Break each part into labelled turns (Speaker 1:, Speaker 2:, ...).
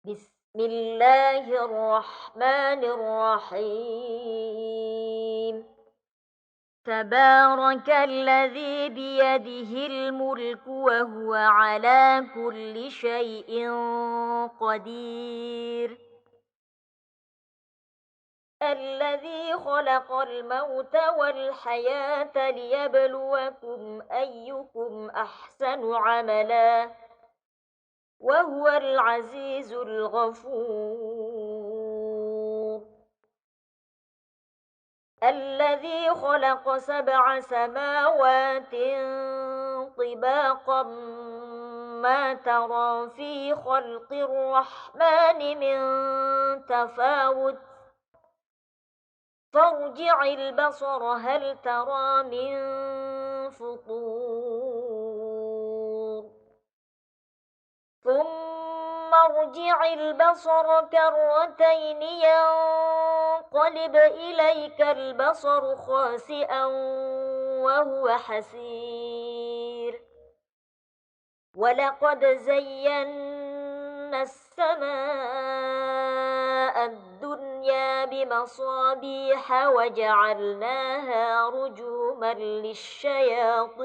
Speaker 1: بسم الله الرحمن الرحيم. تبارك الذي بيده الملك وهو على كل شيء قدير. الذي خلق الموت والحياة ليبلوكم أيكم أحسن عملا وهو العزيز الغفور. الذي خلق 7 سماوات طباقا ما ترى في خلق الرحمن من تفاوت فارجع البصر هل ترى من فطور ثم ارجع البصر كرتين ينقلب إليك البصر خاسئا وهو حسير. ولقد زينا السماء الدنيا بمصابيح وجعلناها رجوما للشياطين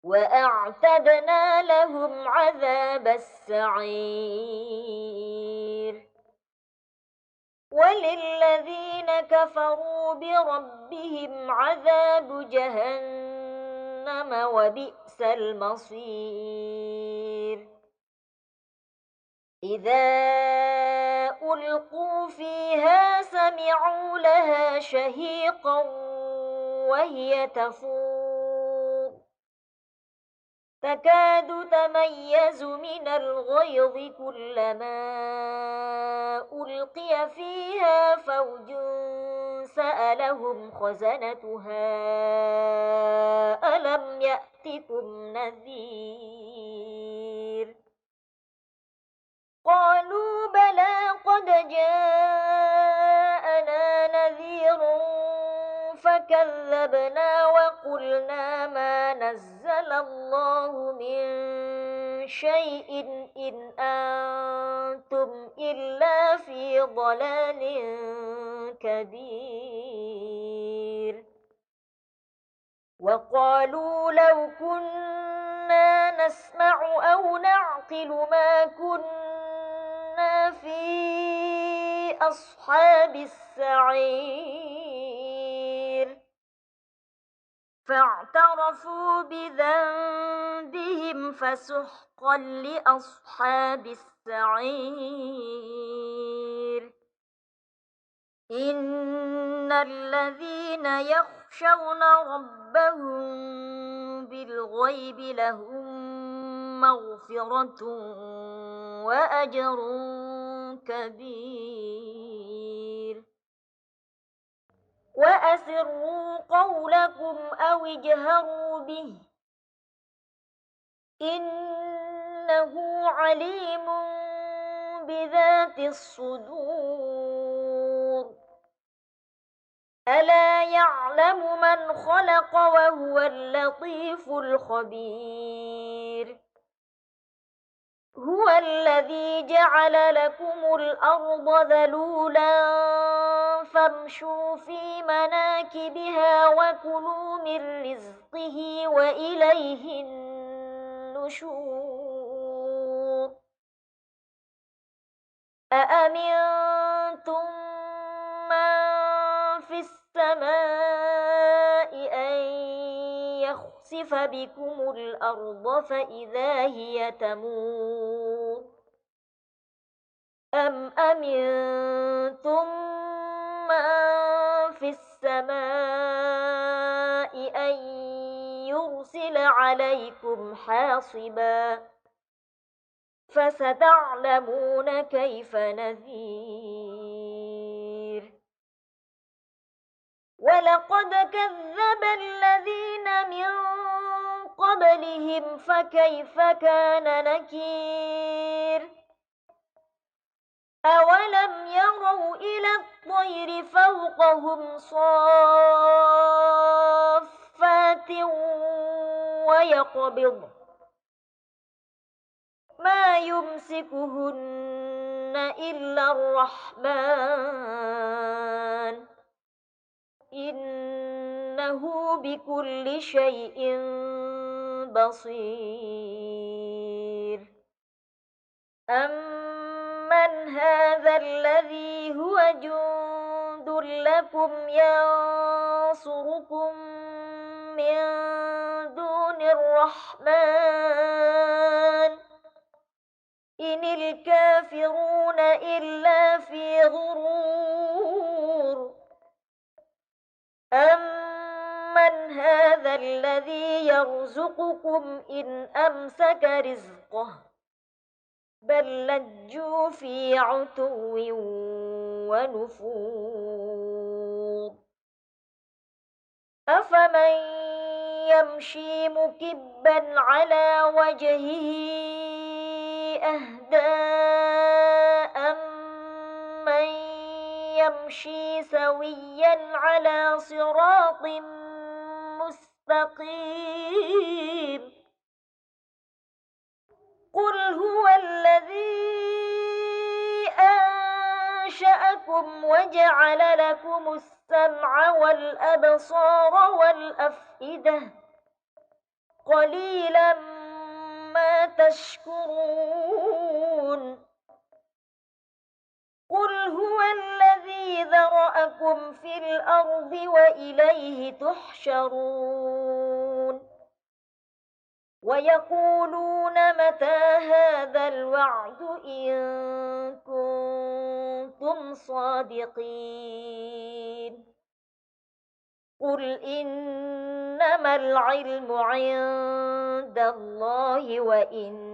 Speaker 1: وأعتدنا لهم عذاب السعير. وللذين كفروا بربهم عذاب جهنم وبئس المصير. إذا ألقوا فيها سمعوا لها شهيقا وهي تفور تكاد تميز من الغيظ كلما ألقي فيها فوج سألهم خزنتها ألم يأتكم نذير قالوا بلى قد جاءنا نذير فكذبنا وقلنا ما نزل الله من شيء إن أنتم إلا في ضلال كبير. وقالوا لو كنا نسمع أو نعقل ما كنا في أصحاب السعير فاعترفوا بذنبهم فسحقا لأصحاب السعير. إن الذين يخشون ربهم بالغيب لهم مغفرة وأجر كبير. وأسروا قولكم أو اجهروا به إنه عليم بذات الصدور. ألا يعلم من خلق وهو اللطيف الخبير. هو الذي جعل لكم الأرض ذلولا فامشوا في مناكبها وكلوا من رزقه وإليه النشور. أأمنتم من في السماء أن يخسف بكم الأرض فإذا هي تمور أم أمنتم من في السماء أن يرسل عليكم حاصبا فستعلمون كيف نذير. ولقد كذب الذين من قبلهم فكيف كان نكير. أولم يروا إلى الطير فوقهم صافات ويقبض ما يمسكهن إلا الرحمن إنه بكل شيء بصير أمن هذا الذي هو جند لكم ينصركم من دون الرحمن إن الكافرون إلا في غرور أمن هذا الذي يرزقكم إن أمسك رزقه بل لجوا في عتو ونفور أفمن يمشي مكبا على وجهه أهدى أمن يمشي سويا على صراط مستقيم قل هو الذي أنشأكم وجعل لكم السمع والأبصار والأفئدة قليلا ما تشكرون قل هو الذي ذرأكم في الأرض وإليه تحشرون ويقولون متى هذا الوعد إن كنتم صادقين قل إنما العلم عند الله وإنما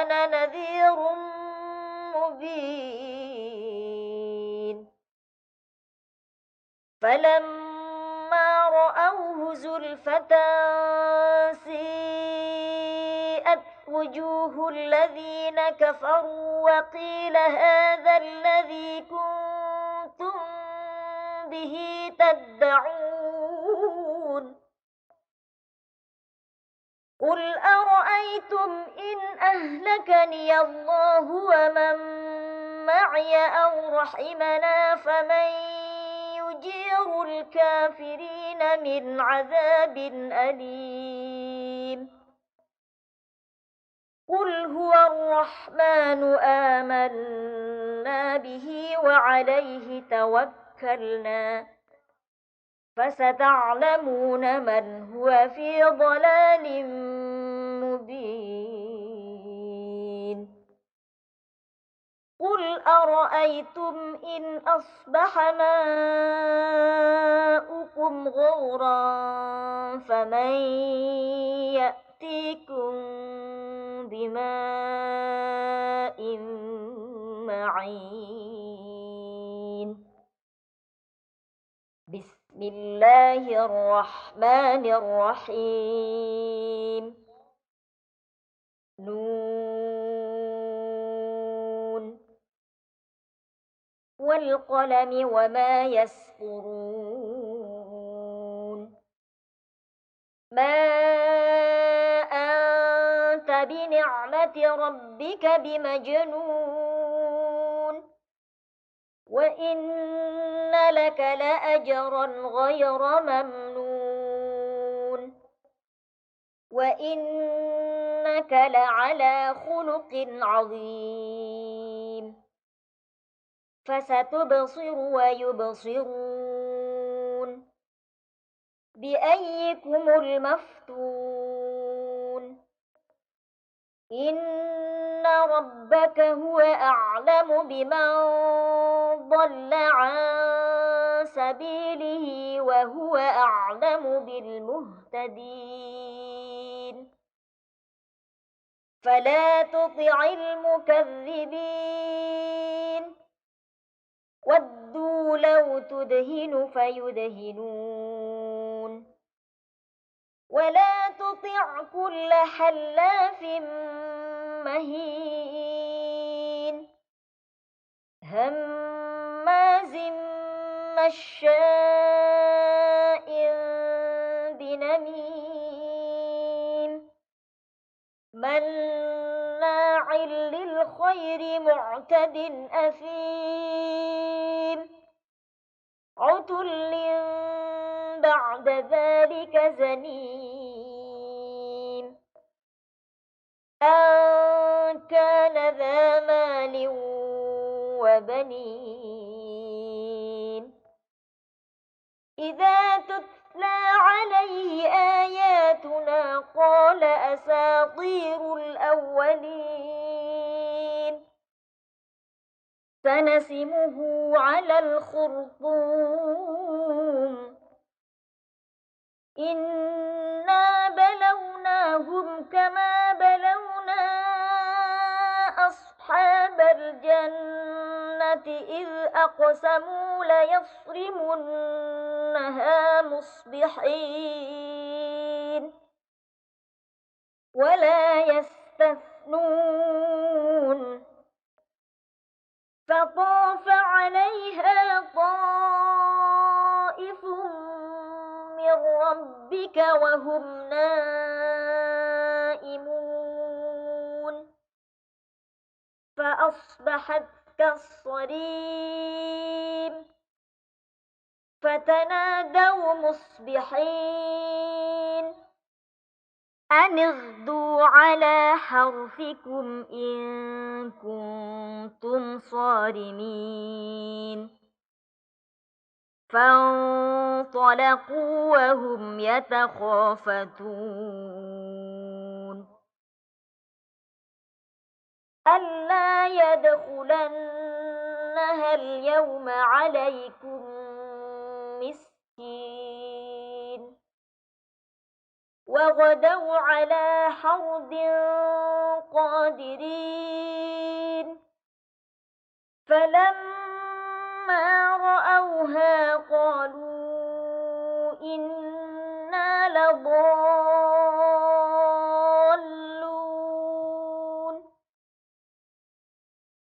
Speaker 1: أنا نذير مبين فلما رأوه زلفة سيئت وجوه الذين كفروا وقيل هذا الذي كنتم به تدعون قل أرأيتم إن أهلكني الله ومن معي أو رحمنا فمن يجير الكافرين من عذاب أليم قل هو الرحمن آمنا به وعليه توكلنا فستعلمون من هو في ضلال مبين قل أرأيتم إن أصبح ماؤكم غورا فمن يأتيكم بماء معين بسم الله الرحمن الرحيم نون والقلم وما يسطرون ما أنت بنعمة ربك بمجنون وإن لك لأجرا غير ممنون وإنك لعلى خلق عظيم فستبصر ويبصرون بأيكم المفتون إن ربك هو أعلم بمن ضل عن سبيله وهو أعلم بالمهتدين فلا تطع المكذبين ودوا لو تدهن فيدهنون ولا تطع كل حلاف مهين هماز مشاء بنميم مناع للخير معتد أثيم عتل بعد ذلك زنيم أن كان ذا مال وبنين إذا تتلى عليه آياتنا قال أساطير الأولين سنسمه على الخرطوم إنا بلوناهم كما بلونا أصحاب الجنة إذ أقسموا ليصرمنها مصبحين ولا يستثنون فطاف عليها طائف من ربك وهم نائمون فأصبحت كالصريم فتنادوا مصبحين أن اغدوا على حرثكم إن كنتم صارمين فانطلقوا وهم يتخافتون ألا يدخلنها اليوم عليكم مسكين وغدوا على حرد قادرين فلما رأوها قالوا إنا لضالون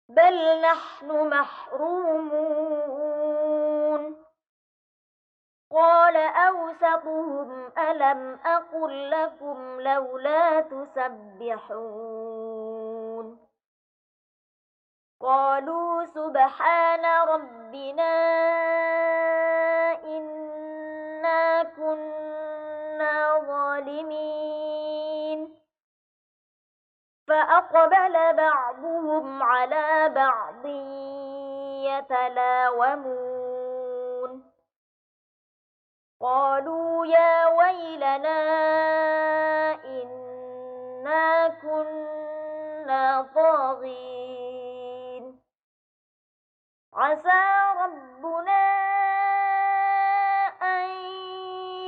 Speaker 1: بل نحن محرومون قال أوسطهم ألم أقل لكم لولا تسبحون قالوا سبحان ربنا إنا كنا ظالمين فأقبل بعضهم على بعض يتلاومون قالوا يا ويلنا إنا كنا طاغين عسى ربنا أن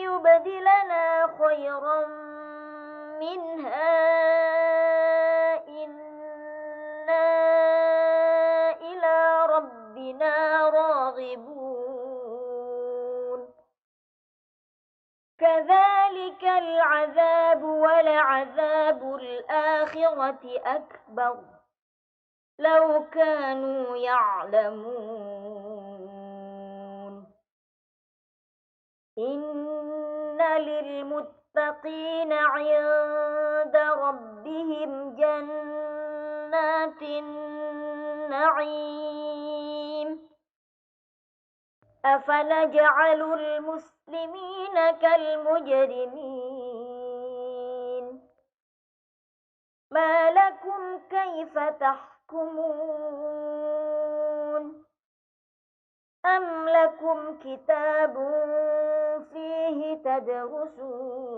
Speaker 1: يبدلنا خيرا منها إنا إلى ربنا راغبون كذلك العذاب ولعذاب الآخرة أكبر لو كانوا يعلمون إن للمتقين عند ربهم جنات النعيم أفنجعل المسلمين كالمجرمين ما لكم كيف تحكمون أم لكم كتاب فيه تدرسون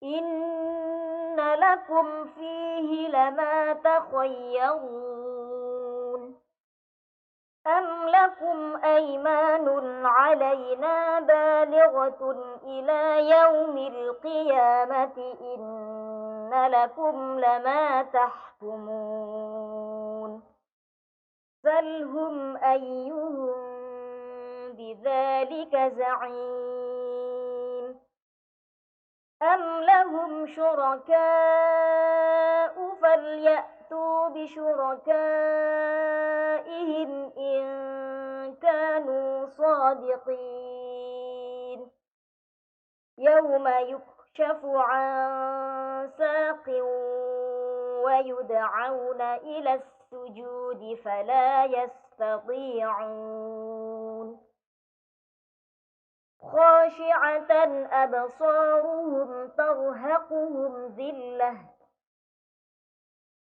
Speaker 1: إن لكم فيه لما تخيرون أم لكم أيمان علينا بالغة إلى يوم القيامة إن لكم لما تحكمون سلهم أيهم بذلك زعيم أم لهم شركاء فليأتوا بشركائهم إن كانوا صادقين يوم يكشف عن ساق ويدعون إلى السجود فلا يستطيعون خاشعة أبصارهم ترهقهم ذلة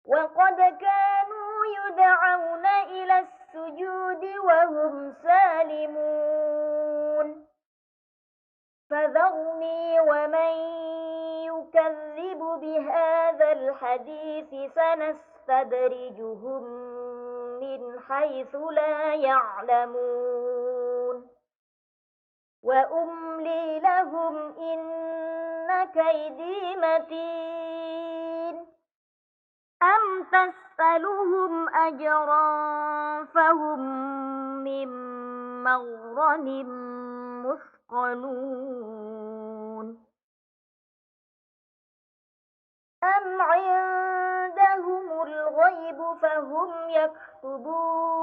Speaker 1: وقد كانوا يدعون إلى السجود وهم سالمون فذرني ومن يكذب بهذا الحديث سنستدرجهم من حيث لا يعلمون وأملي لهم إن كيدي متين أم تسألهم أجرا فهم من مغرم مثقلون أم عندهم الغيب فهم يكتبون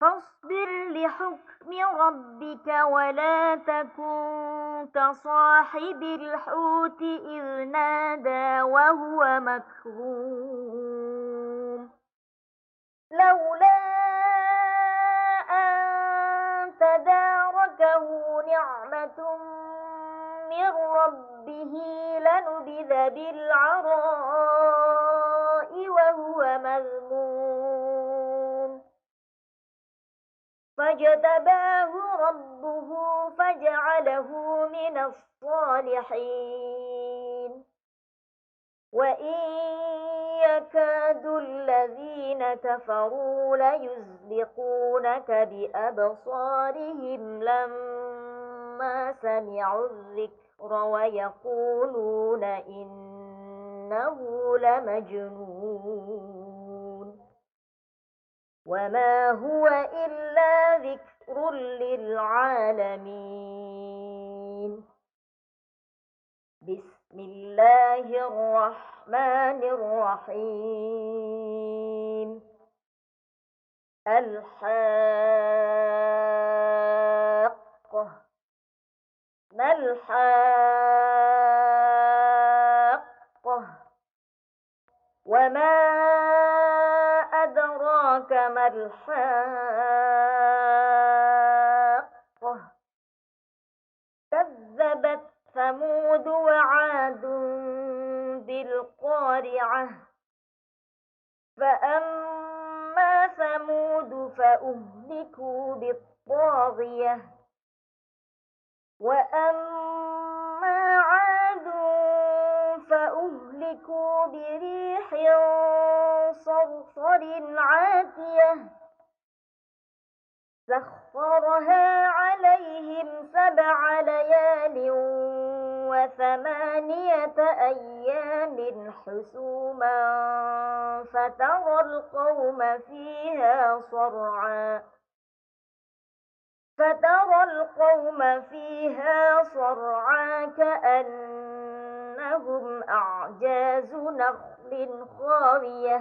Speaker 1: فاصبر لحكم ربك ولا تكن كصاحب الحوت إذ نادى وهو مكظوم لولا أن تداركه نعمة من ربه لنبذ بالعراء وهو مذموم فاجتباه ربه فجعله من الصالحين وإن يكاد الذين كفروا ليزلقونك بأبصارهم لما سمعوا الذكر ويقولون إنه لمجنون وما هو إلا ذكر للعالمين بسم الله الرحمن الرحيم الحاقة ما الحاقة وما أدراك ما الحاقة كذبت ثمود وعاد بالقارعة فأما ثمود فأهلكوا بالطاغية وأما عاد فأهلكوا بريح صرصر عاتية سخرها عليهم 7 ليال و8 أيام حسوما فترى القوم فيها صرعا كأنهم أعجاز نخل خاوية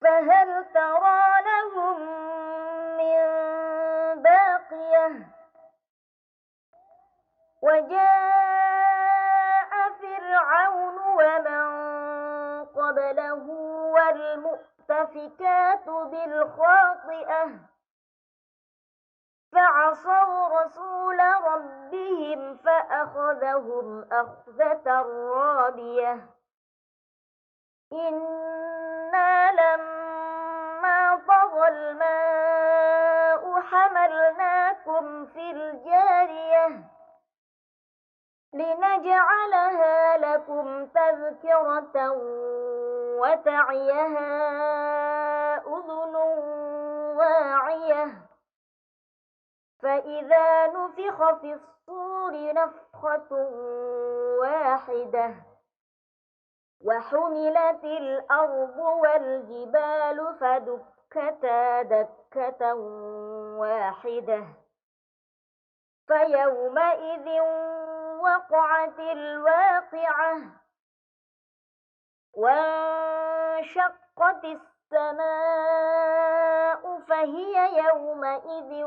Speaker 1: فهل ترى لهم من باقية وجاء فرعون ومن قبله والمؤتفكات بالخاطئة فعصوا رسول ربهم فأخذهم أخذة رابية إنا لما طغى الماء حملناكم في الجارية لنجعلها لكم تذكرة وتعيها أذن واعية فإذا نفخ في الصور نفخة واحدة وحملت الأرض والجبال فدكتا دكة واحدة فيومئذ وقعت الواقعة وانشقت السماء فهي يومئذ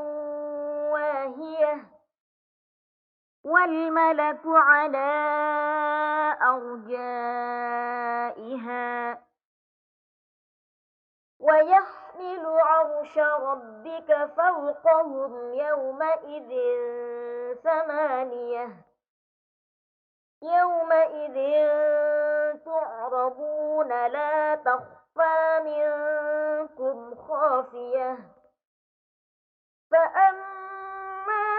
Speaker 1: واهية والملك على أرجائها ويحمل عرش ربك فوقهم يومئذ ثمانية يومئذ تعرضون لا تخفى منكم خافية فأما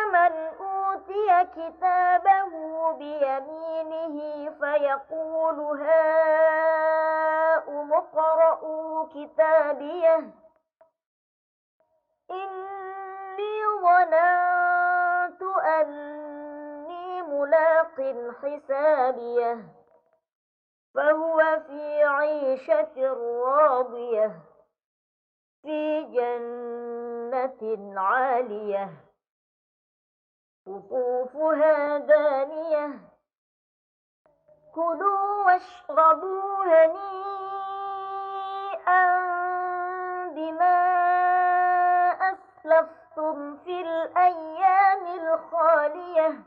Speaker 1: من أوتي كتابه بيمينه فيقول هاؤم اقرءوا كتابيه إني ظننت أني ملاق حسابيه فهو في عيشة راضية في جنة عالية قطوفها دانية كلوا واشربوا هنيئا بما أسلفتم في الأيام الخالية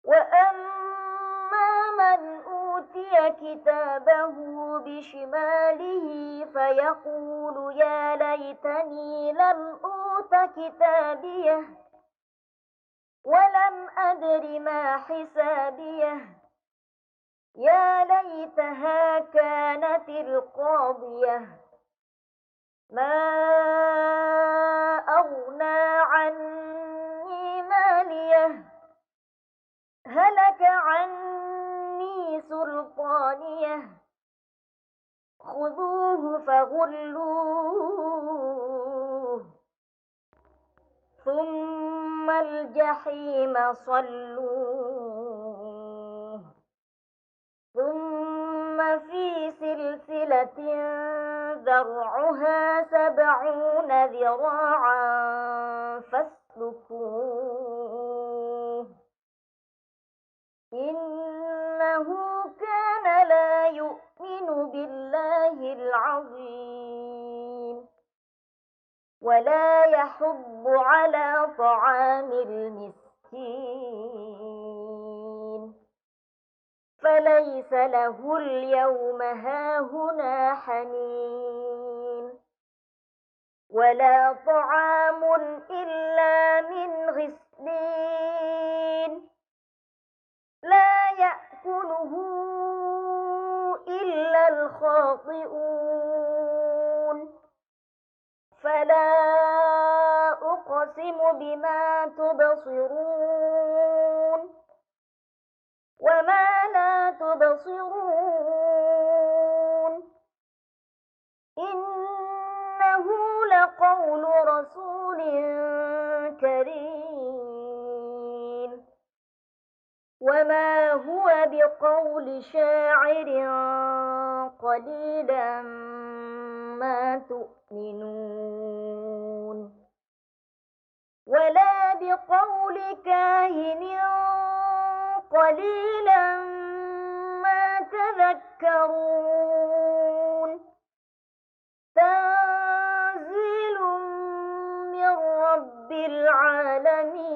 Speaker 1: وأما من أوتي كتابه بشماله فيقول يا ليتني لم أوت كتابيه ولم أدر ما حسابيه يا ليتها كانت القاضية ما أغنى عني ماليه هلك عني سلطانيه خذوه فغلوه ثم الجحيم صلوه ثم في سلسلة ذرعها 70 ذراعا فاسلكوه إنه كان لا يؤمن بالله العظيم ولا يحض على طعام المسكين فليس له اليوم هاهنا حميم ولا طعام إلا من غسلين لا يأكله إلا الخاطئون فلا أقسم بما تبصرون وما لا تبصرون إنه لقول رسول كريم وما هو بقول شاعر قليلا ما تؤمنون ولا بقول كاهن قليلا ما تذكرون تنزيل من رب العالمين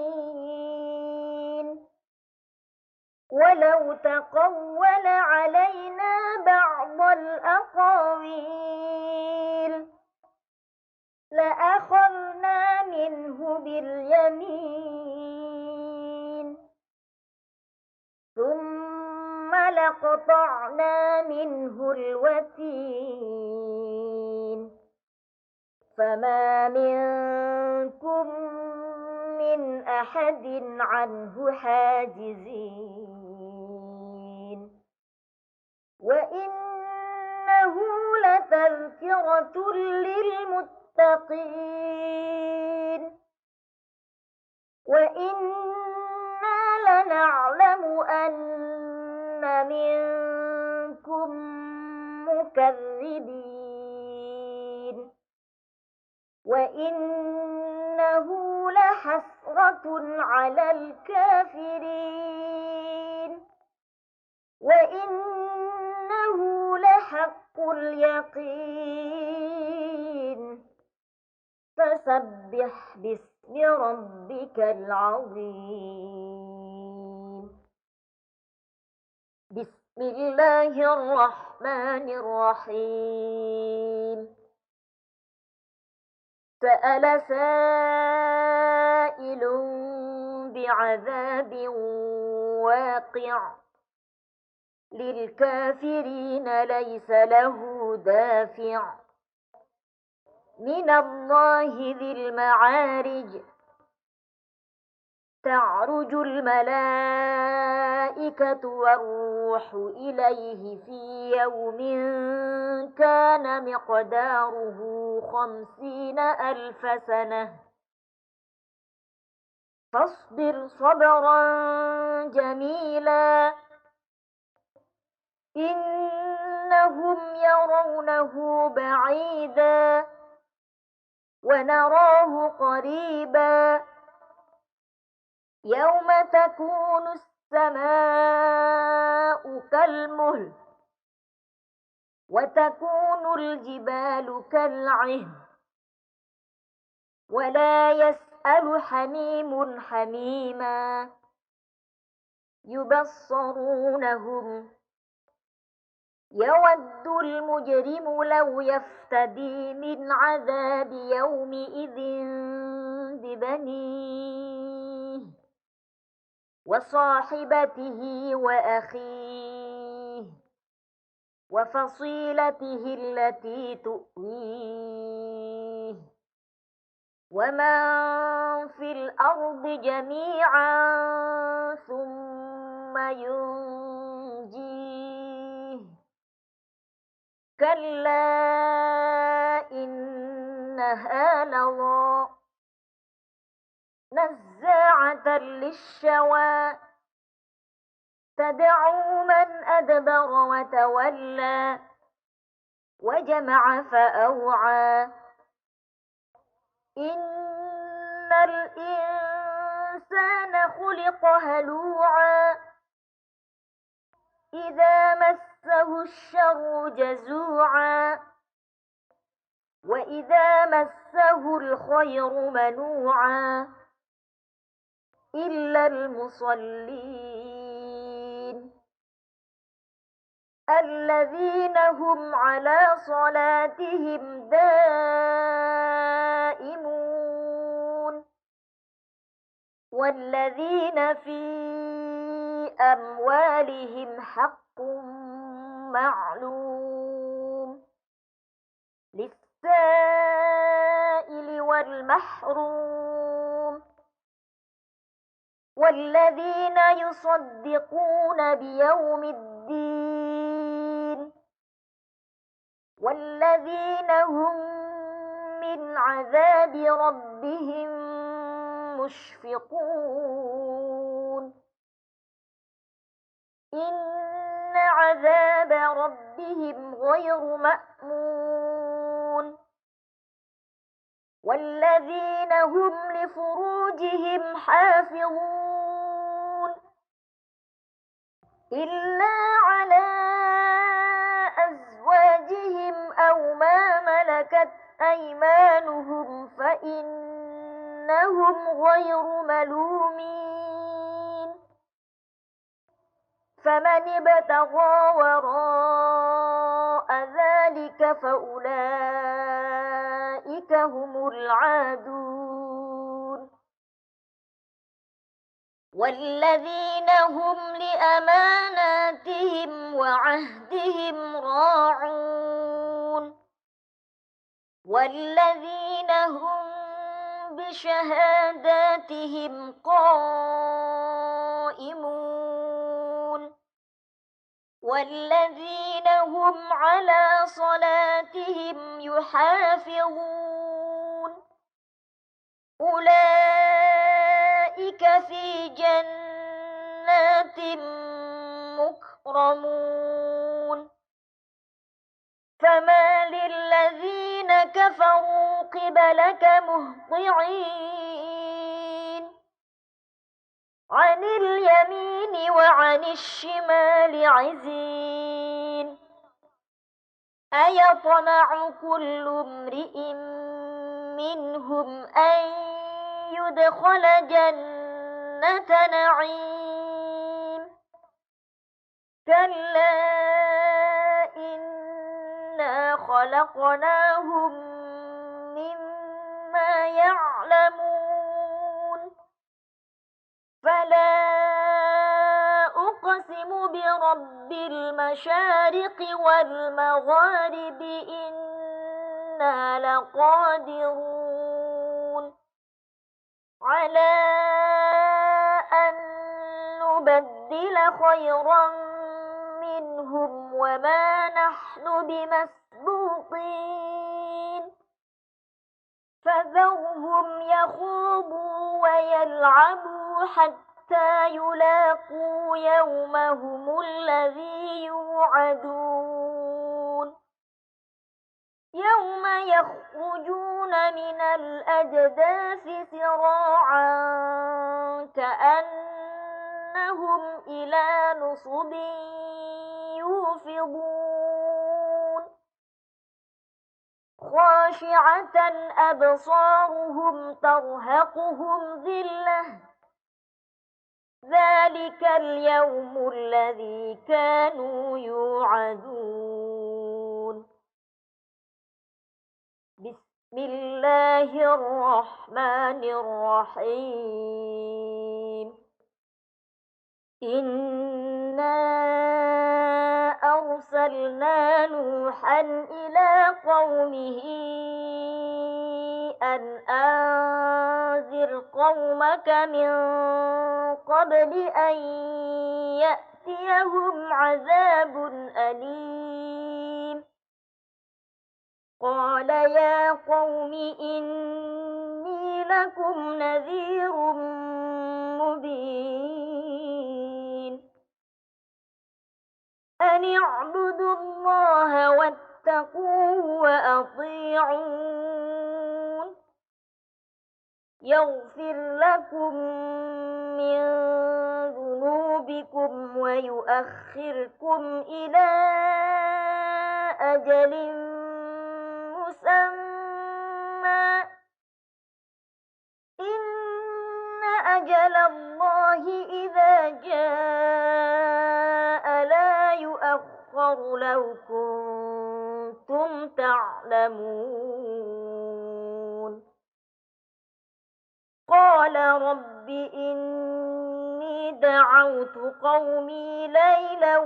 Speaker 1: ولو تقول علينا بعض الأقاويل لأخذنا منه باليمين ثم لقطعنا منه الوتين فما منكم من أحد عنه حاجزين وإنه لتذكرة للمتقين وإنا لنعلم أن منكم مكذبين وإنه لحسرة على الكافرين وإنه لحق اليقين فسبح باسم ربك العظيم بسم الله الرحمن الرحيم سأل سائل بعذاب واقع للكافرين ليس له دافع من الله ذي المعارج تعرج الملائكة والروح إليه في يوم كان مقداره 50,000 سنة فاصبر صبرا جميلا إنهم يرونه بعيدا ونراه قريبا يوم تكون السماء كالمهل وتكون الجبال كالعهن ولا يسأل حميم حميما يبصرونهم يود المجرم لو يفتدي من عذاب يومئذ ببنيه وصاحبته وأخيه وفصيلته التي تؤويه ومن في الأرض جميعا ثم ينجيه كلا إنها لظى نزاعة للشوى تدعو من أدبر وتولى وجمع فأوعى إن الإنسان خلق هلوعا إذا مسه الشر جزوعا وإذا مسه الخير منوعا إلا المصلين الذين هم على صلاتهم دائمون والذين في أموالهم حق معلوم للسائل والمحروم والذين يصدقون بيوم الدين والذين هم من عذاب ربهم مشفقون إن عذاب ربهم غير مأمون والذين هم لفروجهم حافظون إلا على أزواجهم أو ما ملكت أيمانهم فإنهم غير ملومين فمن ابتغى وراء ذلك فأولئك هم العادون والذين هم لأماناتهم وعهدهم راعون والذين هم بشهاداتهم قائمون والذين هم على صلاتهم يحافظون أولئك في جنات مكرمون فما للذين كفروا قبلك مهطعين عن اليمين وعن الشمال عزين أيطمع كل امرئ منهم أن يدخل جنة نعيم كلا كلا إنا خلقناهم مما يعلمون فلا أقسم برب المشارق والمغارب إنا لقادرون على أن نبدل خيرا منهم وما نحن بمسبوقين فذرهم يخوضوا ويلعبوا حتى يلاقوا يومهم الذي يوعدون يوم يخرجون من الأجداث سراعا كأنهم إلى نصب يوفضون خاشعة أبصارهم ترهقهم ذلة ذلك اليوم الذي كانوا يوعدون بسم الله الرحمن الرحيم إنا أرسلنا نوحا إلى قومه أن أنذر قومك من قبل أن يأتيهم عذاب أليم قال يا قوم إني لكم نذير مبين أن اعبدوا الله واتقوه وأطيعون يغفر لكم من ذنوبكم ويؤخركم إلى أجل مسمى إن أجل الله إذا جاء لا يؤخر لو كنتم تعلمون قال رب إني دعوت قومي ليلا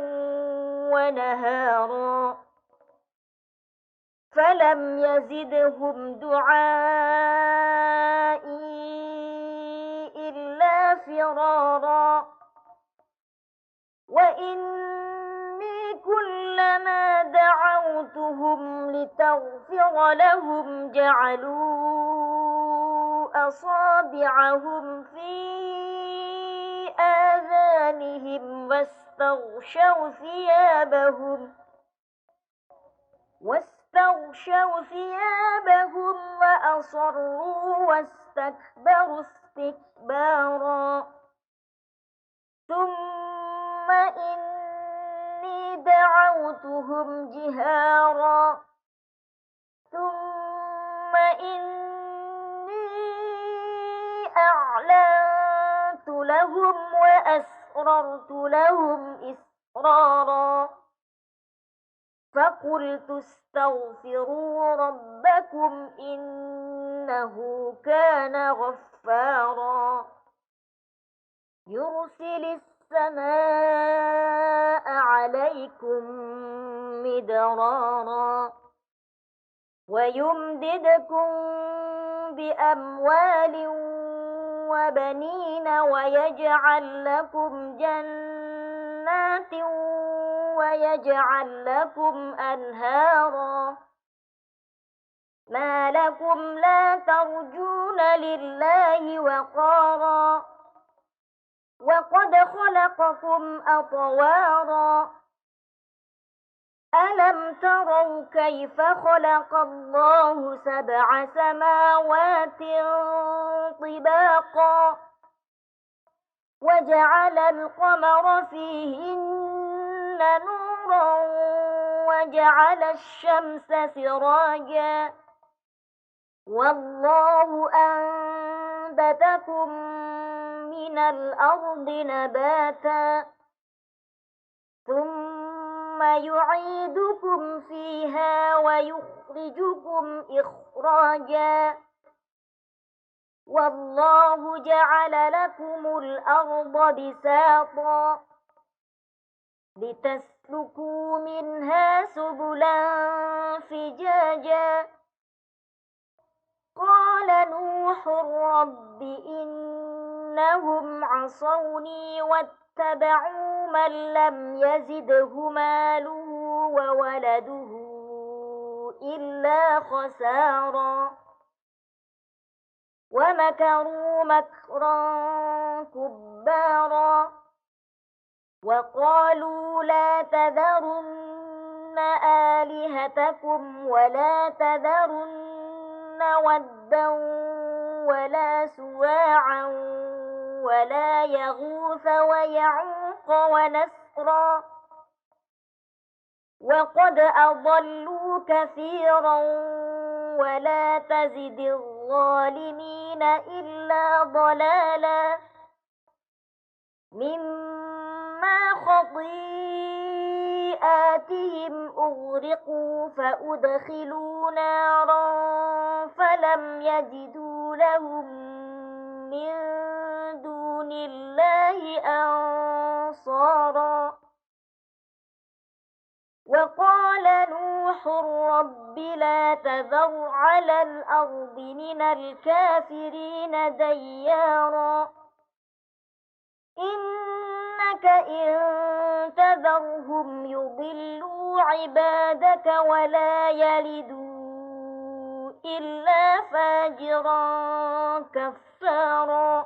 Speaker 1: ونهارا فلم يزدهم دعائي إلا فرارا وإني كلما دعوتهم لتغفر لهم جعلوا أصابعهم في آذانهم واستغشوا ثيابهم وأصروا واستكبروا استكبارا ثم إني دعوتهم جهارا ثم إني أعلنت لهم وأسررت لهم إسرارا فقلت استغفروا ربكم إنه كان غفارا يرسل السماء عليكم مدرارا ويمددكم بأموال وبنين ويجعل لكم جنات ويجعل لكم أنهارا ما لكم لا ترجون لله وقارا وقد خلقكم أطوارا ألم تروا كيف خلق الله 7 سماوات طباقا وجعل القمر فيهن نورا وجعل الشمس سراجا والله أنبتكم من الأرض نباتا ثم ثم يعيدكم فيها ويخرجكم إخراجا والله جعل لكم الأرض بساطا لتسلكوا منها سبلا فجاجا قال نوح رب إنهم عصوني واتبعوا من لم يزده ماله وولده إلا خسارا ومكروا مكرا كبارا وقالوا لا تذرن آلهتكم ولا تذرن ودا ولا سواعا ولا يغوث ويعوق ونسرا وقد أضلوا كثيرا ولا تزد الظالمين إلا ضلالا مما خطيئاتهم أغرقوا فأدخلوا نارا فلم يجدوا لهم من دون الله أنصارا وقال نوح رب لا تذر على الأرض من الكافرين ديارا إنك إن تذرهم يضلوا عبادك ولا يلدوا إلا فاجرا كفارا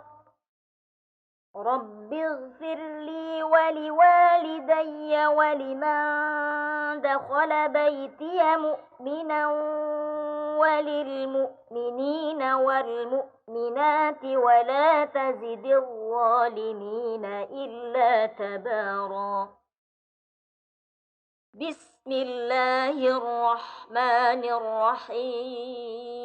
Speaker 1: رب اغفر لي ولوالدي ولمن دخل بيتي مؤمنا وللمؤمنين والمؤمنات ولا تزد الظالمين إلا تبارا بسم الله الرحمن الرحيم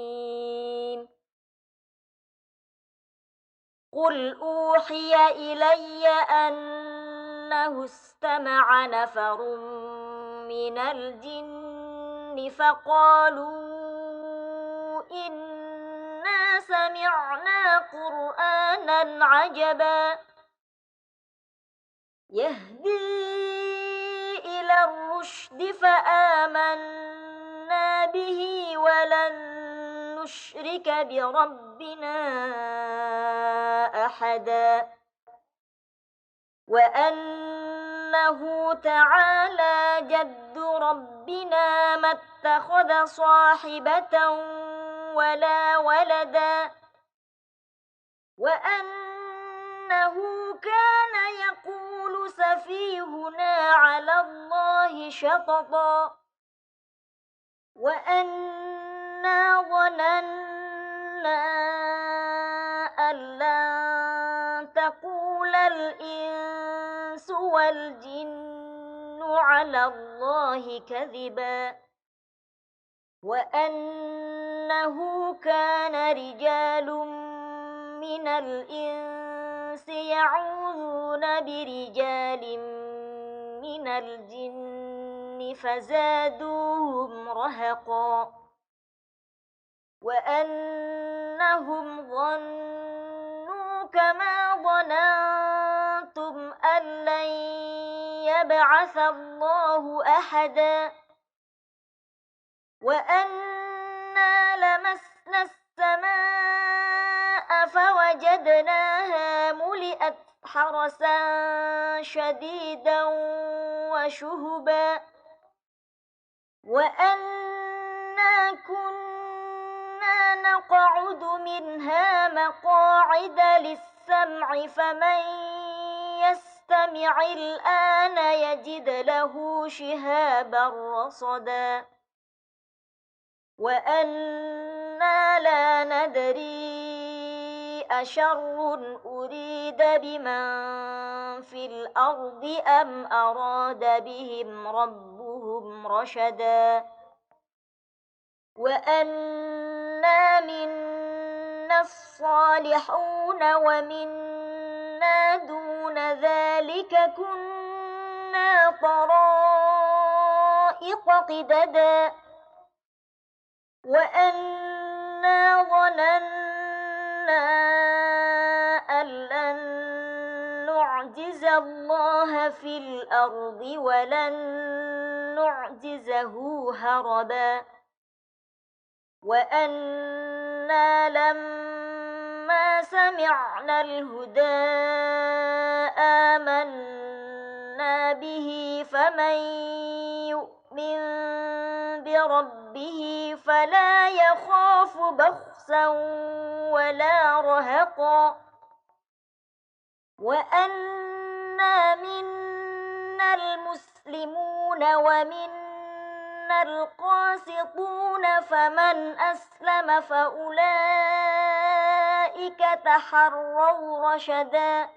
Speaker 1: قل أوحي إلي أنه استمع نفر من الجن فقالوا إنا سمعنا قرآنا عجبا يهدي إلى الرشد فآمنا به ولن نشرك بربنا أحدا وأنه تعالى جد ربنا ما اتخذ صاحبة ولا ولدا وأنه كان يقول سفيهنا على الله شططا وأنا ظننا أن لن تقول الإنس والجن على الله كذبا وأنه كان رجال من الإنس يعوذون برجال من الجن فزادوهم رهقا وأنهم ظنوا كما ظننتم أن لن يبعث الله أحدا وأنا لمسنا السماء فوجدناها ملئت حرسا شديدا وشهبا وأنا كنا نقعد منها مقاعد للسمع فمن يستمع الآن يجد له شهابا رصدا وأنا لا ندري أشر أريد بمن في الأرض أم أراد بهم ربهم رشدا وأنا منا الصالحون ومنا دون ذلك كنا طرائق طرائق قددا وأنا ظننا أن لن نعجز الله في الأرض ولن نعجزه هربا وأنا لما سمعنا الهدى آمنا به فمن يؤمن بربه فلا يخاف بخسا ولا رهقا وأنا منا المسلمون ومنا القاسطون فمن أسلم فأولئك تحروا رشدا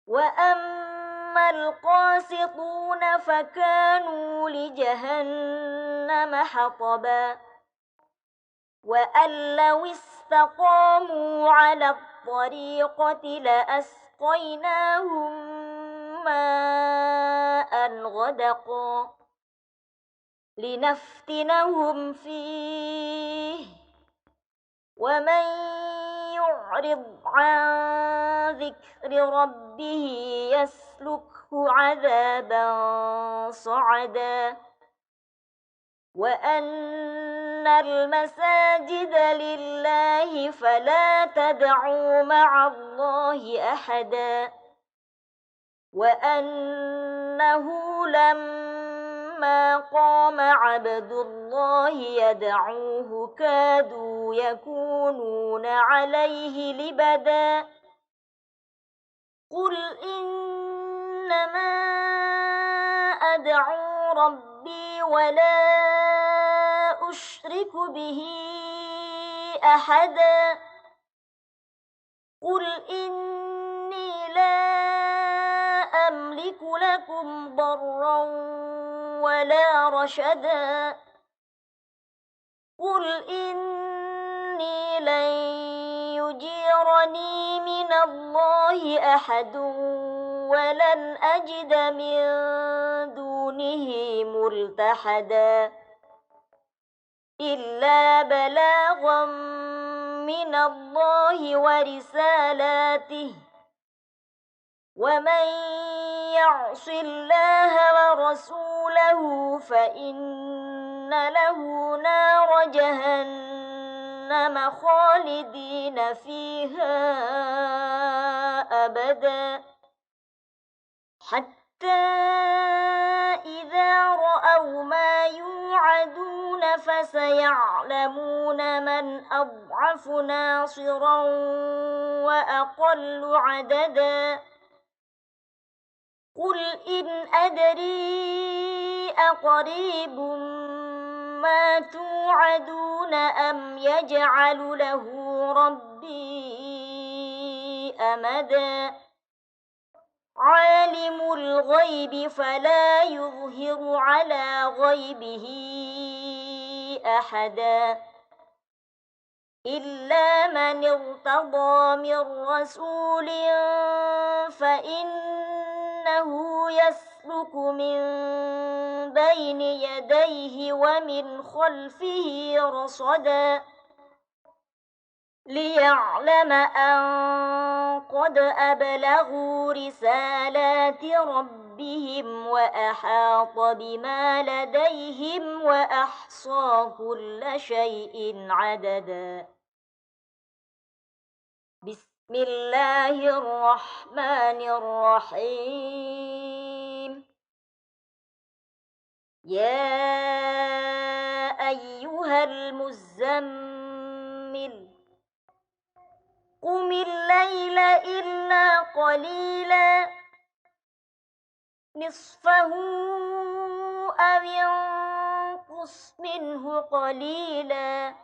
Speaker 1: وأما القاسطون فكانوا لجهنم حطبا وأن لو استقاموا على الطريقة لأسقيناهم ماء غدقا لنفتنهم فيه ومن يعرض عن ذكر ربه يسلكه عذابا صعدا وأن المساجد لله فلا تدعوا مع الله أحدا وأنه لما قام عبد الله يدعوه كادوا يكونون عليه لبدا قل إنما أدعو ربي ولا أشرك به أحدا قل إني لا أملك لكم ضرا ولا رشدا قل إني لن يجيرني من الله أحد ولن أجد من دونه ملتحدا إلا بلاغا من الله ورسالاته ومن يعص الله ورسوله فإن له نار جهنم خالدين فيها أبدا حتى إذا رأوا ما يوعدون فسيعلمون من أضعف ناصرا وأقل عددا قل إن أدري أقريب ما توعدون أم يجعل له ربي أمدا عالم الغيب فلا يظهر على غيبه أحدا إلا من ارتضى من رسول فإنه يسلك من بين يديه ومن خلفه رصدا ليعلم أن قد أبلغوا رسالات ربهم وأحاط بما لديهم وأحصى كل شيء عددا بسم الله الرحمن الرحيم يا أيها المزمل قم الليل إلا قليلا نصفه أو ينقص منه قليلا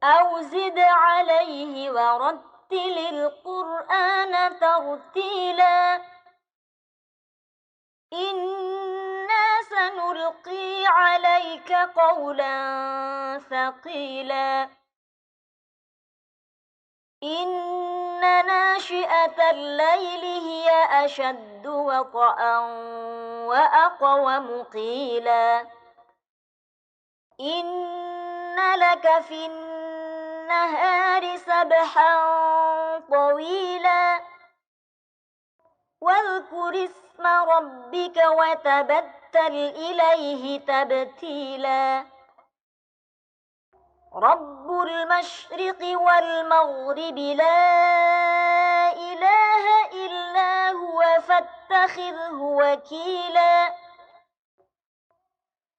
Speaker 1: أو زد عليه ورتل القرآن ترتيلا إنا سنلقي عليك قولا ثقيلا إن ناشئة الليل هي أشد وطئا وأقوم قيلا إن لك في النهار سبحا طويلا واذكر اسم ربك وتبتل إليه تبتيلا رب المشرق والمغرب لا إله إلا هو فاتخذه وكيلا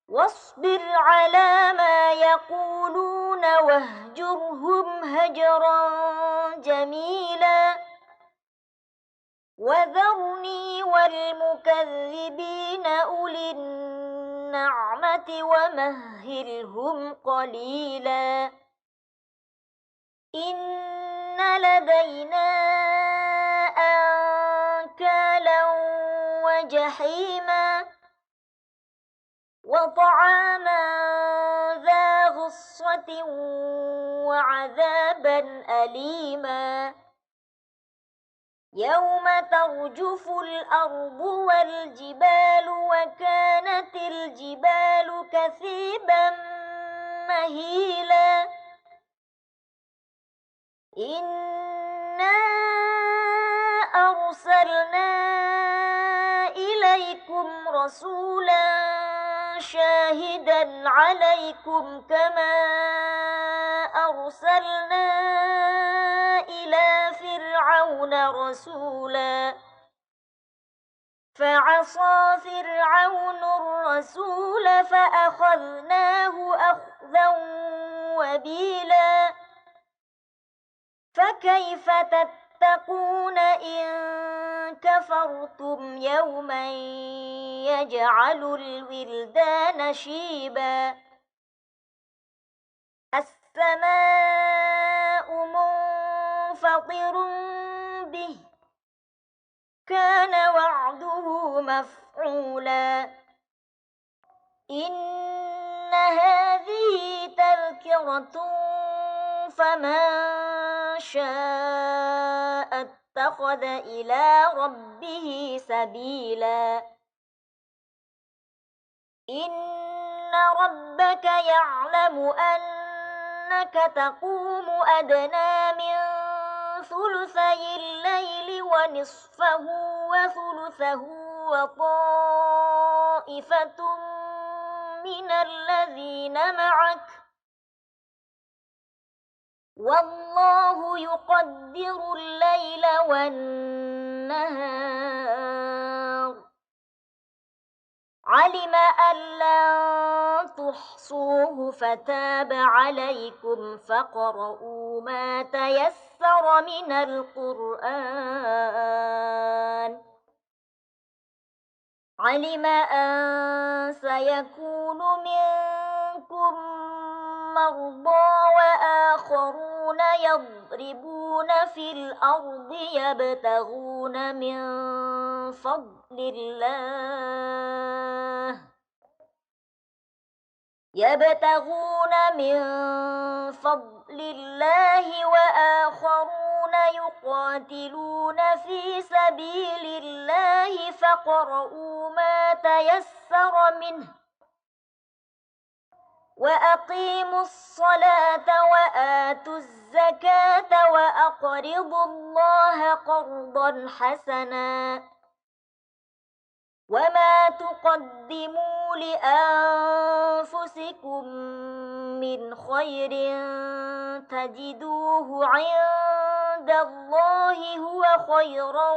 Speaker 1: واصبر على ما يقولون واهجرهم هجرا جميلا وذرني والمكذبين أولي النعمة ومهلهم قليلا إن لدينا أنكالا وجحيما وطعاما ذا غصة وعذابا أليما يوم ترجف الأرض والجبال وكانت الجبال كثيبا مهيلا إنا أرسلنا إليكم رسولا شاهدا عليكم كما أرسلنا إلى فرعون رسولا فعصى فرعون الرسول فأخذناه أخذا وبيلا فكيف تتقون إن كفرتم يوما يجعل الولدان شيبا السماء منفطر به كان وعده مفعولا إن هذه تذكرة فمن شاء اتخذ إلى ربه سبيلا إن ربك يعلم أنك تقوم أدنى من ثلثي الليل ونصفه وثلثه وطائفة من الذين معك والله يقدر الليل والنهار علم أن لن تحصوه فتاب عليكم فاقرؤوا ما تيسر من القرآن علم أن سيكون منكم مرضى وآخرون يضربون في الأرض يبتغون من فضل الله وآخرون يقاتلون في سبيل الله فاقرؤوا ما تيسر منه وأقيموا الصلاة وآتوا الزكاة وأقرضوا الله قرضا حسنا وما تقدموا لأنفسكم من خير تجدوه عند الله هو خيرا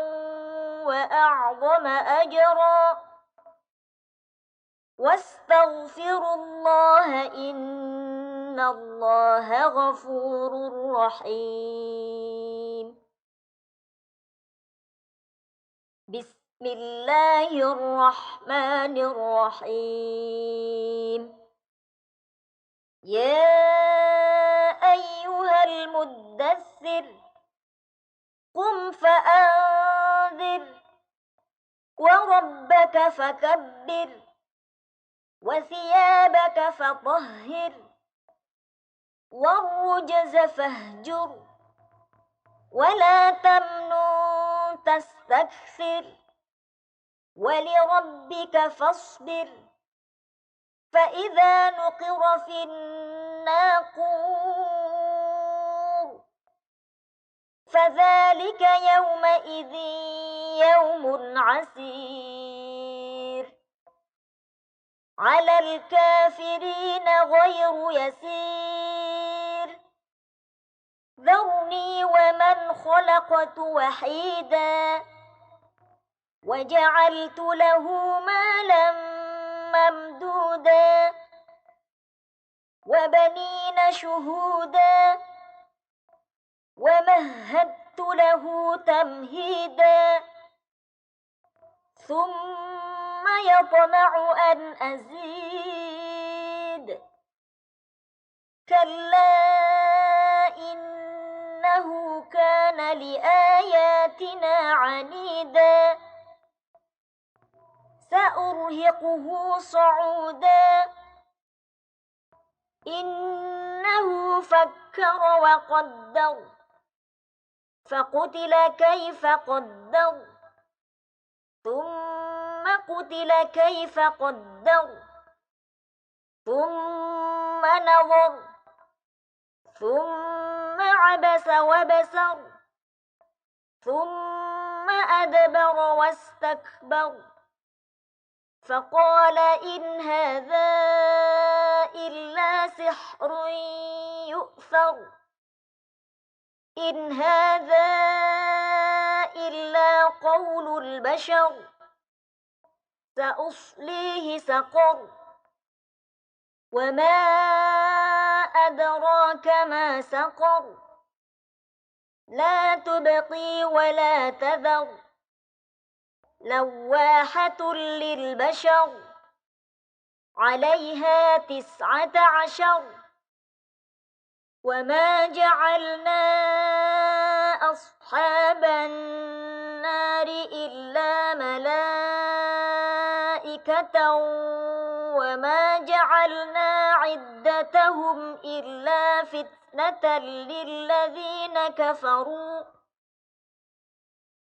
Speaker 1: وأعظم أجرا واستغفروا الله إن الله غفور رحيم بسم الله الرحمن الرحيم يا أيها المدثر قم فأنذر وربك فكبر وثيابك فطهر والرجز فاهجر ولا تمنن تستكثر ولربك فاصبر فإذا نقر في الناقور فذلك يومئذ يوم عسير على الكافرين غير يسير ذرني ومن خلقت وحيدا وجعلت له مالا ممدودا وبنين شهودا ومهدت له تمهيدا ثم يطمع أن أزيد كلا إنه كان لآياتنا عنيدا سأرهقه صعودا إنه فكر وقدر فقتل كيف قدر ثم قتل كيف قدر ثم نظر ثم عبس وبسر ثم أدبر واستكبر فقال إن هذا إلا سحر يؤثر إن هذا إلا قول البشر سأصليه سقر وما أدراك ما سقر لا تبقي ولا تذر لواحة للبشر عليها 19 وما جعلنا أصحاب النار إلا ملائكة وما جعلنا عدتهم إلا فتنة للذين كفروا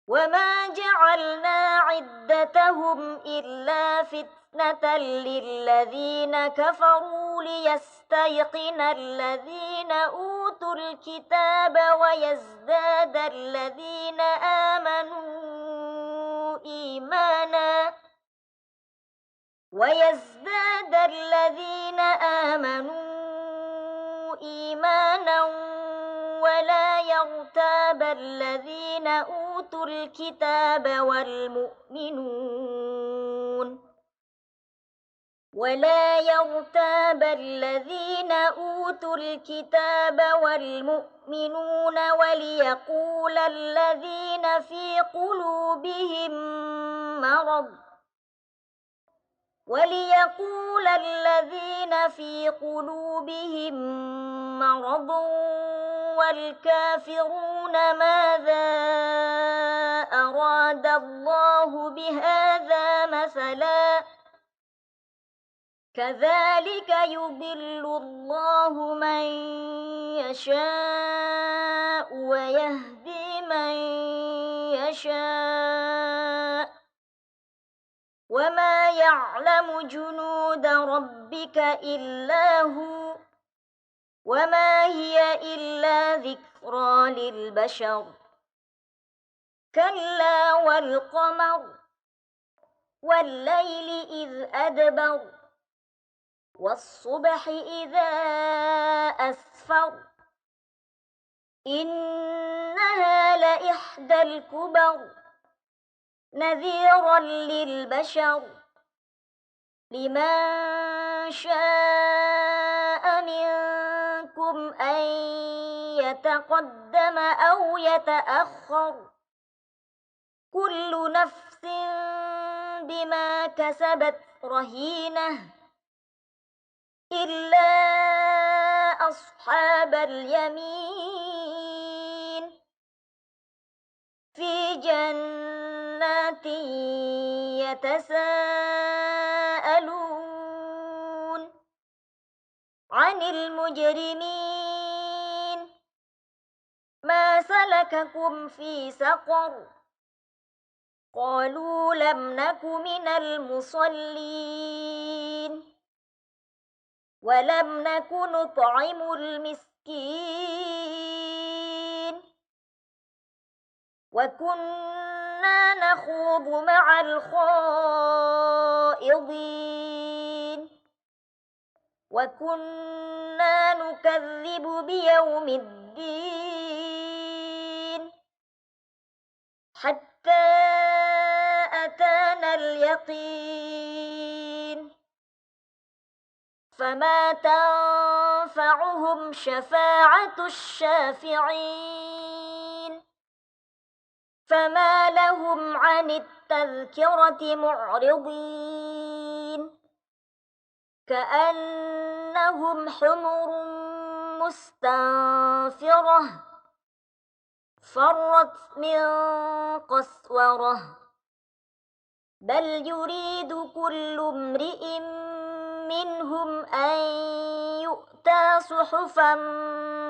Speaker 1: وما جعلنا عدتهم إلا فتنة للذين كفروا ليستيقن الذين أوتوا الكتاب ويزداد الذين آمنوا إيمانا ولا يرتاب الذين أوتوا الكتاب والمؤمنون وليقول الذين في قلوبهم مرض والكافرون ماذا أراد الله بهذا مثلا كذلك يضل الله من يشاء ويهدي من يشاء وما يعلم جنود ربك إلا هو وما هي إلا ذكرى للبشر كلا والقمر والليل إذ أدبر والصبح إذا أسفر إنها لإحدى الكبر نذيرا للبشر لمن شاء منكم أن يتقدم أو يتأخر كل نفس بما كسبت رهينة إلا أصحاب اليمين في جنات يتساءلون عن المجرمين ما سلككم في سقر قالوا لم نك من المصلين ولم نك نطعم المسكين وكنا نخوض مع الخائضين وكنا نكذب بيوم الدين حتى أتانا اليقين فما تنفعهم شفاعة الشافعين فما لهم عن التذكرة معرضين كأنهم حمر مستنفرة فرت من قسورة بل يريد كل امرئ منهم أن يؤتى صحفا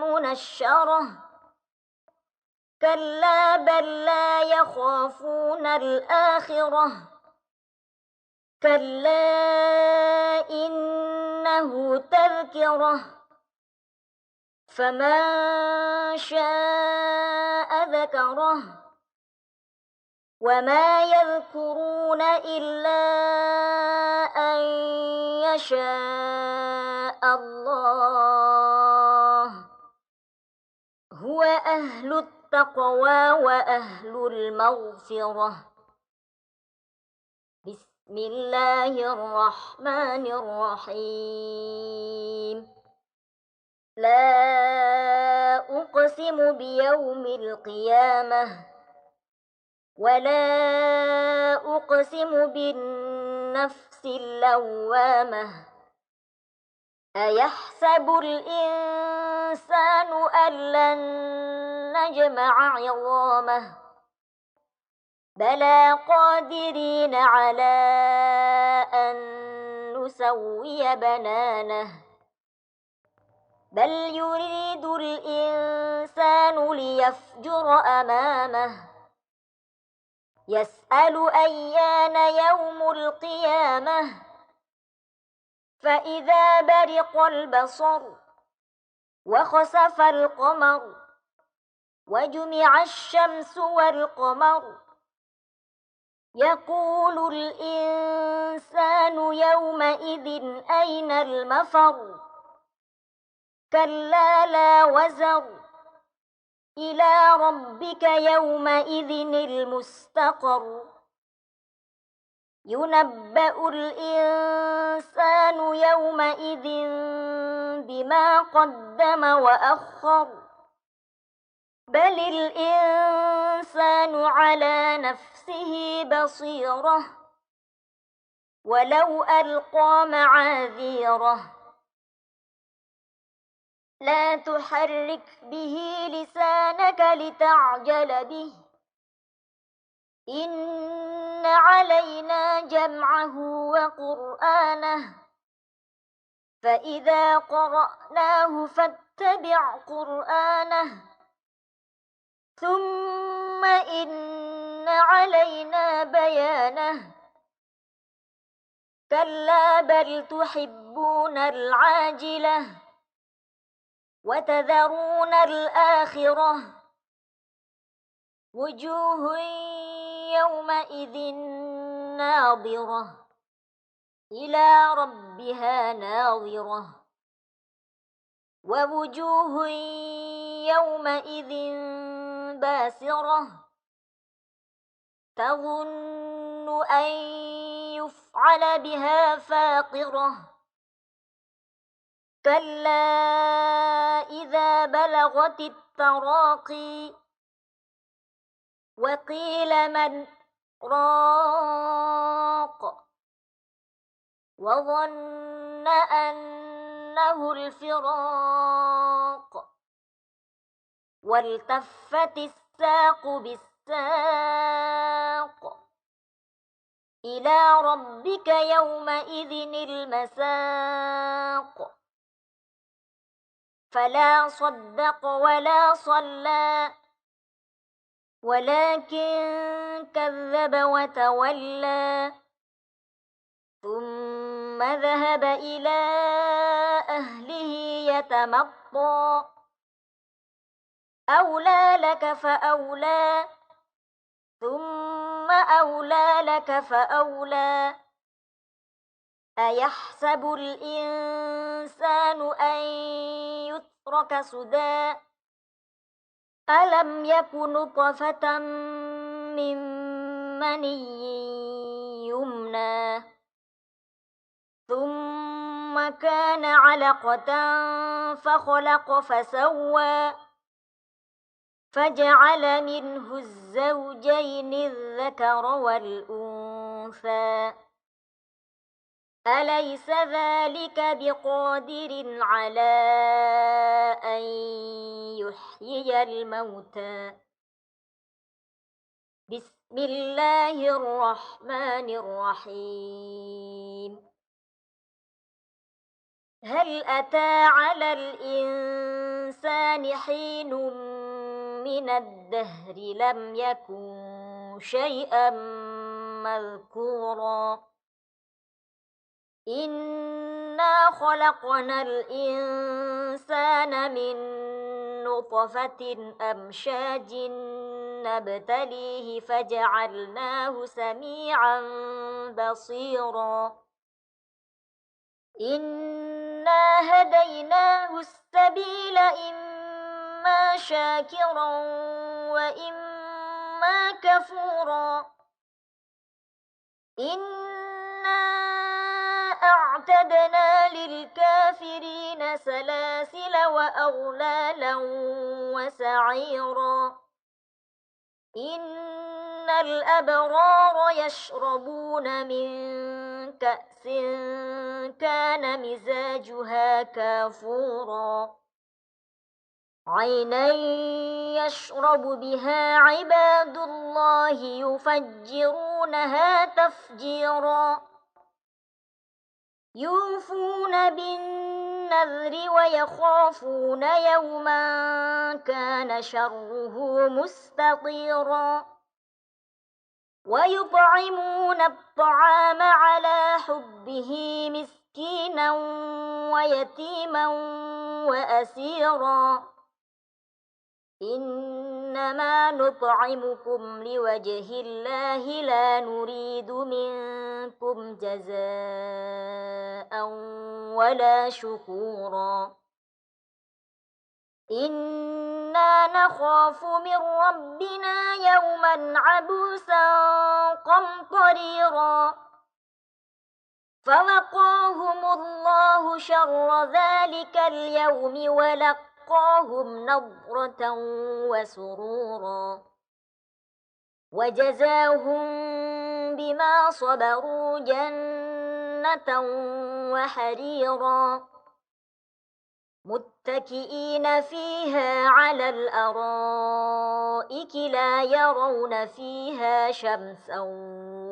Speaker 1: منشرة كلا بل لا يخافون الآخرة كلا إنه تذكرة فمن شاء ذكره وما يذكرون إلا أن يشاء الله هو أهل التقوى وأهل المغفرة بسم الله الرحمن الرحيم لا أقسم بيوم القيامة ولا أقسم بالنفس اللوامة أيحسب الإنسان أن لن نجمع عظامه بلى قادرين على أن نسوي بنانه بل يريد الإنسان ليفجر أمامه يسأل أيان يوم القيامة فإذا برق البصر وخسف القمر وجمع الشمس والقمر يقول الإنسان يومئذ أين المفر كلا لا وزر إلى ربك يومئذ المستقر ينبأ الإنسان يومئذ بما قدم وأخر بل الإنسان على نفسه بصيرة ولو ألقى معاذيره لا تحرك به لسانك لتعجل به إن علينا جمعه وقرآنه فإذا قرأناه فاتبع قرآنه ثم إن علينا بيانه كلا بل تحبون العاجلة وتذرون الآخرة وجوه يومئذ ناظرة إلى ربها ناظرة ووجوه يومئذ باسرة تظن أن يفعل بها فاقرة كلا إذا بلغت التراقي وقيل من راق وظن أنه الفراق والتفت الساق بالساق إلى ربك يومئذ المساق فلا صدق ولا صلى ولكن كذب وتولى ثم ذهب إلى أهله يتمطى أولى لك فأولى ثم أولى لك فأولى أيحسب الإنسان أن يترك سدى ألم يك نطفة من مني يمنى ثم كان علقة فخلق فسوى فجعل منه الزوجين الذكر والأنثى أليس ذلك بقادر على أن يحيي الموتى بسم الله الرحمن الرحيم هل أتى على الإنسان حين من الدهر لم يكن شيئا مذكورا إنا خلقنا الإنسان من نطفة أمشاج نبتليه فجعلناه سميعا بصيرا إنا هديناه السبيل إما شاكرا وإما كفورا إنا أعتدنا للكافرين سلاسل وأغلالا وسعيرا إن الأبرار يشربون من كأس كان مزاجها كافورا عينا يشرب بها عباد الله يفجرونها تفجيرا يوفون بالنذر ويخافون يوما كان شره مستطيرا ويطعمون الطعام على حبه مسكينا ويتيما وأسيرا إنما نطعمكم لوجه الله لا نريد منكم جزاء ولا شكورا إنا نخاف من ربنا يوما عبوسا قمطريرا فوقاهم الله شر ذلك اليوم ولقاهم نضرة وسرورا وجزاهم بما صبروا جنة وحريرا متكئين فيها على الأرائك لا يرون فيها شمسا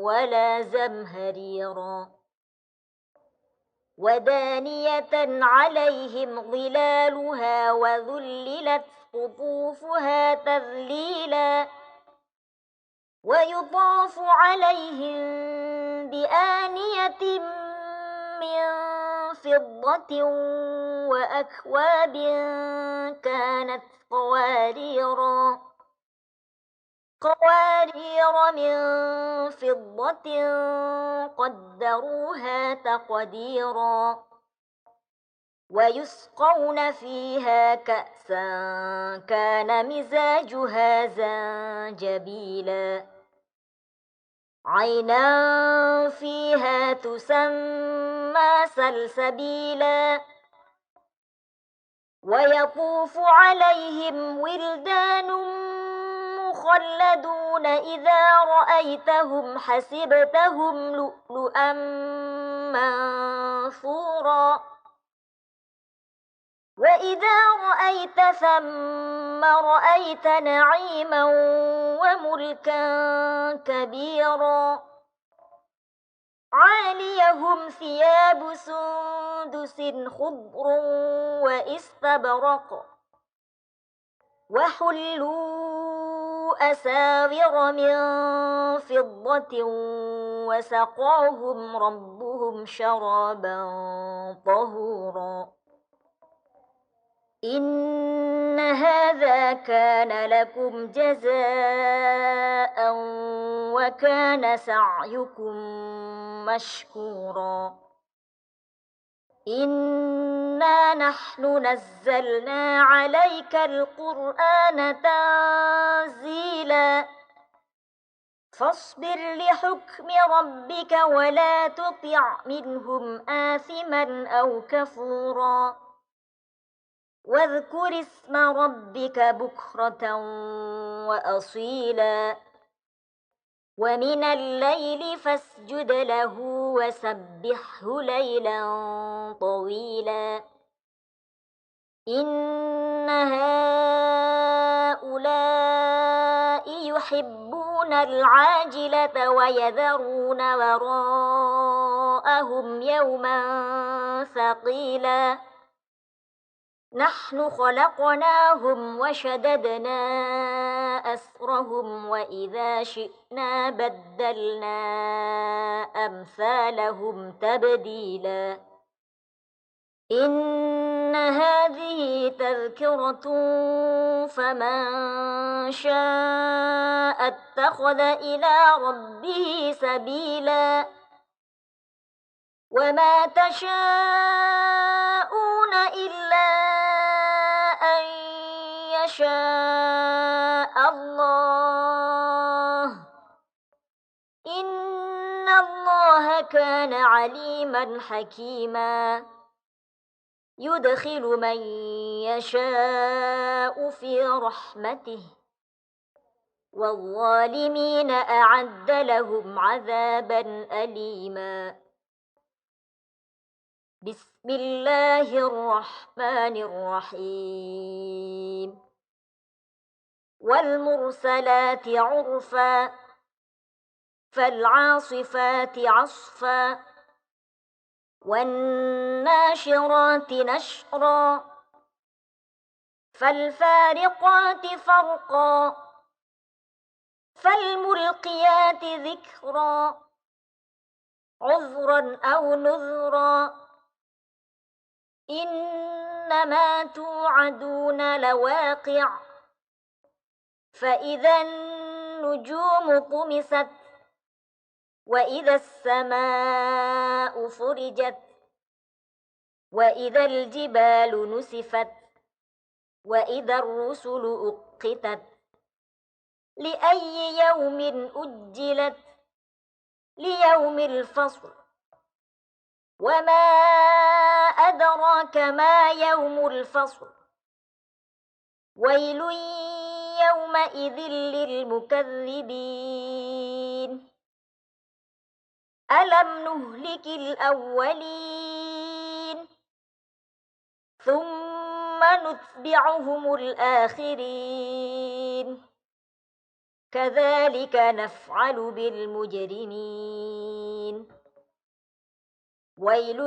Speaker 1: ولا زمهريرا ودانية عليهم ظلالها وذللت قطوفها تذليلا ويطاف عليهم بآنية من فضة وأكواب كانت قوارير من فضة قدروها تقديرا ويسقون فيها كأسا كان مزاجها زنجبيلا عينا فيها تسمى سلسبيلا ويطوف عليهم ولدان مخلدون إذا رأيتهم حسبتهم لؤلؤا منثورا وإذا رأيت ثم رأيت نعيما وملكا كبيرا عاليهم ثياب سندس خضر وإستبرق وحلوا أساور من فضة وسقاهم ربهم شرابا طهورا إن هذا كان لكم جزاء وكان سعيكم مشكورا إنا نحن نزلنا عليك القرآن تنزيلا فاصبر لحكم ربك ولا تطع منهم آثما أو كفورا واذكر اسم ربك بكرة وأصيلا ومن الليل فاسجد له وسبحه ليلا طويلا إن هؤلاء يحبون العاجلة ويذرون وراءهم يوما ثقيلا نحن خلقناهم وشددنا أسرهم وإذا شئنا بدلنا أمثالهم تبديلا إن هذه تذكرة فمن شاء اتخذ إلى ربه سبيلا وما تشاءون إلا أن يشاء الله إن الله كان عليما حكيما يدخل من يشاء في رحمته والظالمين أعد لهم عذابا أليما بسم الله الرحمن الرحيم والمرسلات عرفا فالعاصفات عصفا والناشرات نشرا فالفارقات فرقا فالملقيات ذكرا عذرا أو نذرا إنما توعدون لواقع فإذا النجوم طمست وإذا السماء فرجت وإذا الجبال نسفت وإذا الرسل أقتت لأي يوم أجلت ليوم الفصل وما أدراك ما يوم الفصل ويل يومئذ للمكذبين ألم نهلك الأولين ثم نتبعهم الآخرين كذلك نفعل بالمجرمين ويل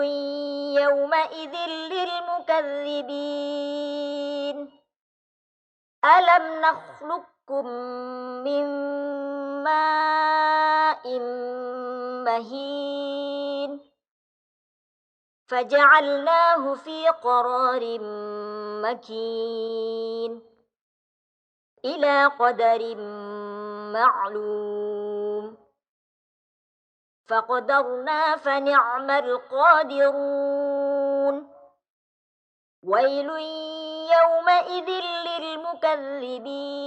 Speaker 1: يومئذ للمكذبين ألم نخلقكم من ماء مهين فجعلناه في قرار مكين إلى قدر معلوم فقدرنا فنعم القادرون ويل يومئذ للمكذبين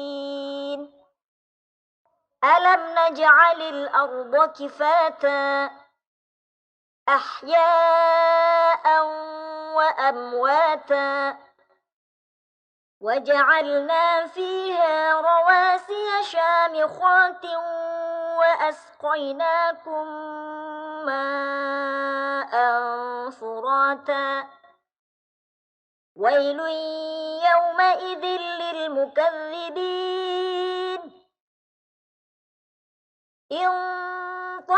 Speaker 1: ألم نجعل الأرض كفاتا أحياء وأمواتا وجعلنا فيها رواسي شامخات وأسقيناكم ماء فراتا ويل يومئذ للمكذبين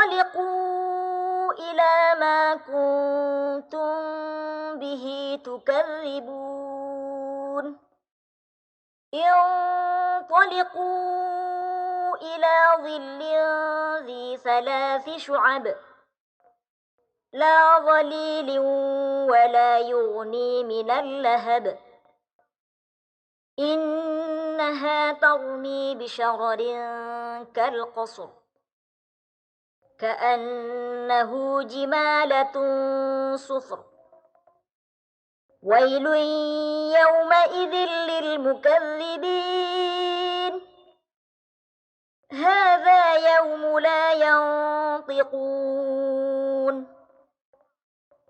Speaker 1: انطلقوا إلى ما كنتم به تكذبون انطلقوا إلى ظل ذي 3 شعب لا ظليل ولا يغني من اللهب إنها ترمي بشرر كالقصر كأنه جمالة صفر ويل يومئذ للمكذبين هذا يوم لا ينطقون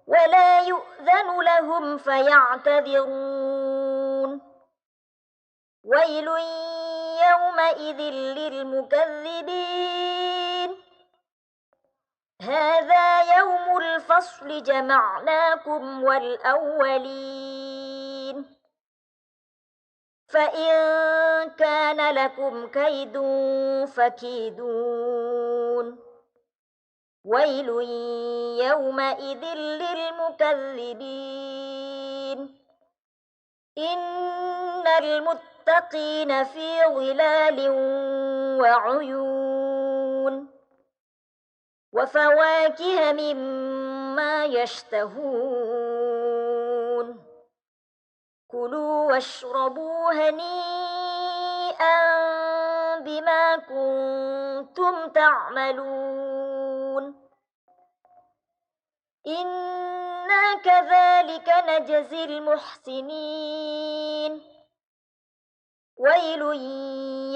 Speaker 1: ولا يؤذن لهم فيعتذرون ويل يومئذ للمكذبين هذا يوم الفصل جمعناكم والأولين فإن كان لكم كيد فكيدون ويل يومئذ للمكذبين إن المتقين في ظلال وعيون وفواكه مما يشتهون كلوا واشربوا هنيئا بما كنتم تعملون إنا كذلك نجزي المحسنين ويل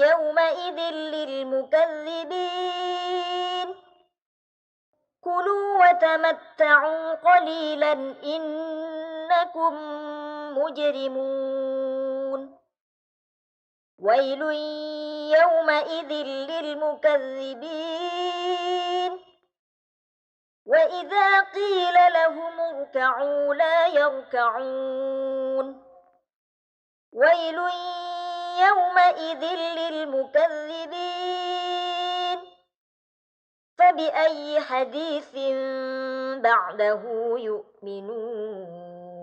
Speaker 1: يومئذ للمكذبين كلوا وتمتعوا قليلا إنكم مجرمون ويل يومئذ للمكذبين وإذا قيل لهم اركعوا لا يركعون ويل يومئذ للمكذبين فبأي حديث بعده يؤمنون